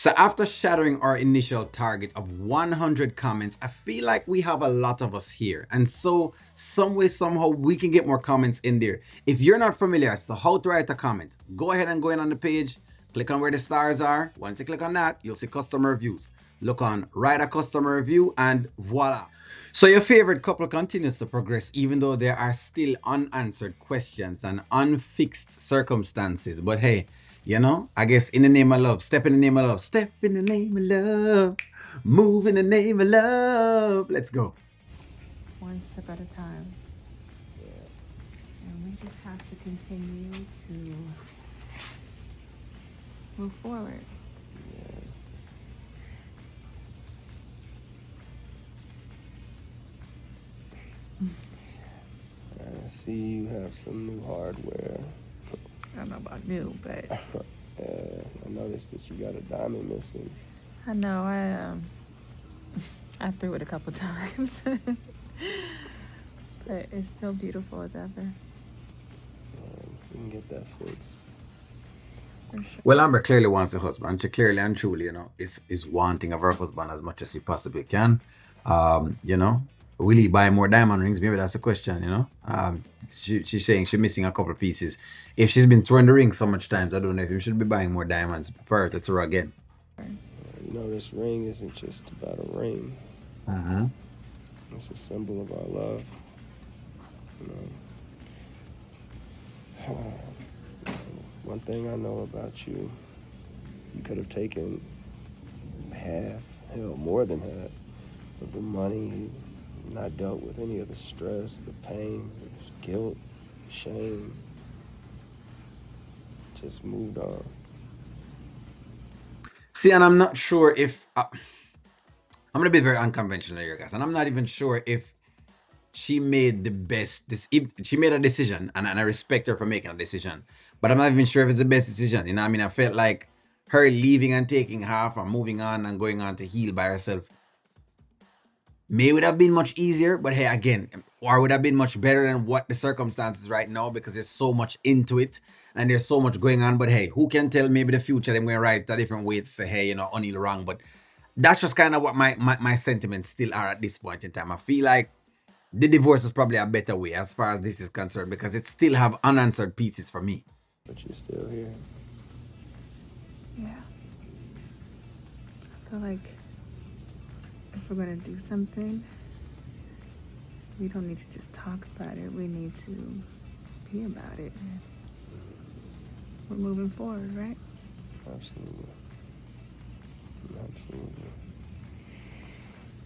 So after shattering our initial target of 100 comments, I feel like we have a lot of us here. And so some way, somehow we can get more comments in there. If you're not familiar as to how to write a comment, go ahead and go in on the page, click on where the stars are. Once you click on that, you'll see customer reviews. Look on write a customer review and voila. So your favorite couple continues to progress even though there are still unanswered questions and unfixed circumstances. But hey, I guess in the name of love, step in the name of love, step in the name of love, move in the name of love. Let's go. One step at a time. And we just have to continue to move forward. I see you have some new hardware. I don't know about new, but I noticed that you got a diamond missing. I know I threw it a couple times. But it's still beautiful as ever. We can get that fixed. For sure. Well, Amber clearly wants a husband. She clearly and truly, is wanting of her husband as much as she possibly can. Will he buy more diamond rings? Maybe that's the question, she's saying she's missing a couple of pieces. If she's been throwing the ring so much times, I don't know if you should be buying more diamonds for her to throw again. This ring isn't just about a ring. Uh-huh. It's a symbol of our love. One thing I know about you, you could have taken half, hell, more than half of the money, not dealt with any of the stress, the pain, the guilt, shame. Just moved on. See, and I'm not sure if I'm gonna be very unconventional here, guys, and I'm not even sure if she made the best. If she made a decision, and I respect her for making a decision, but I'm not even sure if it's the best decision. I mean, I felt like her leaving and taking half and moving on and going on to heal by herself may would have been much easier, but hey, again, or would have been much better than what the circumstances right now because there's so much into it and there's so much going on. But hey, who can tell? Maybe the future they're going to write a different way to say, hey, O'Neal wrong. But that's just kind of what my sentiments still are at this point in time. I feel like the divorce is probably a better way as far as this is concerned because it still have unanswered pieces for me. But you're still here. Yeah. I feel like if we're gonna do something, we don't need to just talk about it. We need to be about it. We're moving forward, right? Absolutely.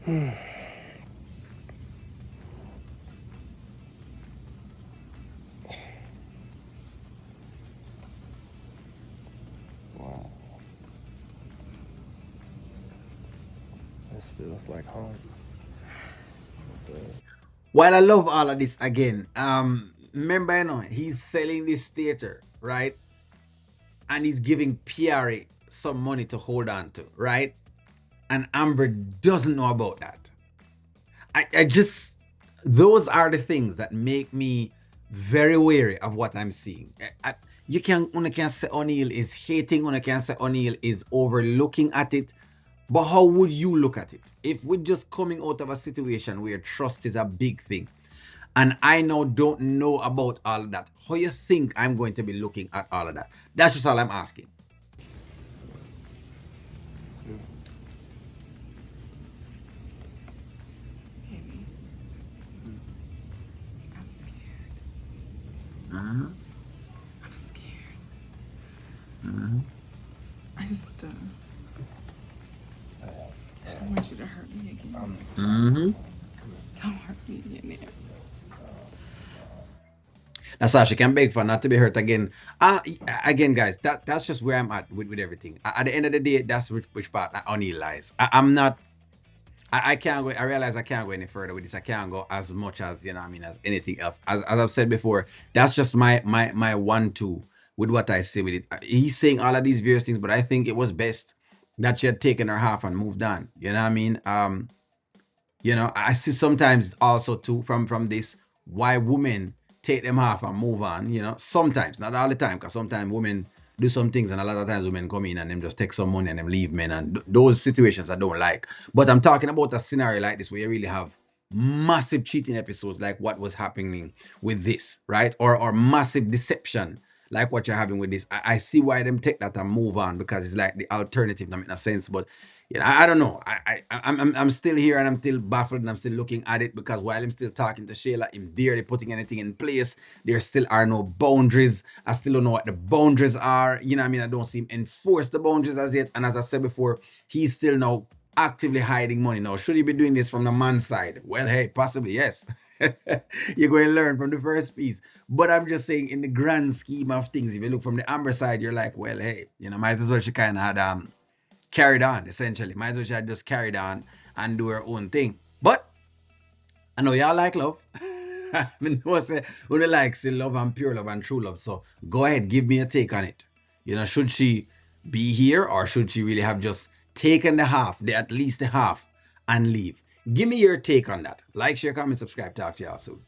Absolutely. Wow. This feels like home. While I love all of this again, remember, he's selling this theater, right? And he's giving PRA some money to hold on to, right? And Amber doesn't know about that. I just, those are the things that make me very wary of what I'm seeing. You can, one can say O'Neal is hating, one can say O'Neal is overlooking at it. But how would you look at it? If we're just coming out of a situation where trust is a big thing, and I now don't know about all of that, how you think I'm going to be looking at all of that? That's just all I'm asking. Baby, I'm scared. Uh-huh. I'm scared. Uh-huh. I just I don't want you to hurt me again. Mm-hmm. Don't hurt me again. That's all she can beg for, not to be hurt again. Again, guys, that's just where I'm at with everything. At the end of the day, that's which part O'Neal lies. I'm not. I can't go. I realize I can't go any further with this. I can't go as much as as anything else. As I've said before, that's just my 1-2 with what I say with it. He's saying all of these various things, but I think it was best that she had taken her half and moved on. You know what I mean? I see sometimes also too from this why women take them half and move on. Sometimes, not all the time, because sometimes women do some things, and a lot of times women come in and them just take some money and them leave men, and those situations I don't like. But I'm talking about a scenario like this where you really have massive cheating episodes like what was happening with this, right? Or massive deception like what you're having with this. I see why them take that and move on, because it's like the alternative, in a sense. But I don't know. I'm still here and I'm still baffled and I'm still looking at it, because while I'm still talking to Shayla, I'm barely putting anything in place. There still are no boundaries. I still don't know what the boundaries are. You know what I mean? I don't see him enforce the boundaries as yet. And as I said before, he's still now actively hiding money. Now, should he be doing this from the man's side? Well, hey, possibly yes. You're going to learn from the first piece. But I'm just saying, in the grand scheme of things, if you look from the Amber side, you're like, well, hey, might as well she kind of had carried on, essentially. Might as well she had just carried on and do her own thing. But I know y'all like love. I know say only like still love and pure love and true love. So go ahead, give me a take on it. Should she be here, or should she really have just taken the half, at least the half, and leave? Give me your take on that. Like, share, comment, subscribe. Talk to y'all soon.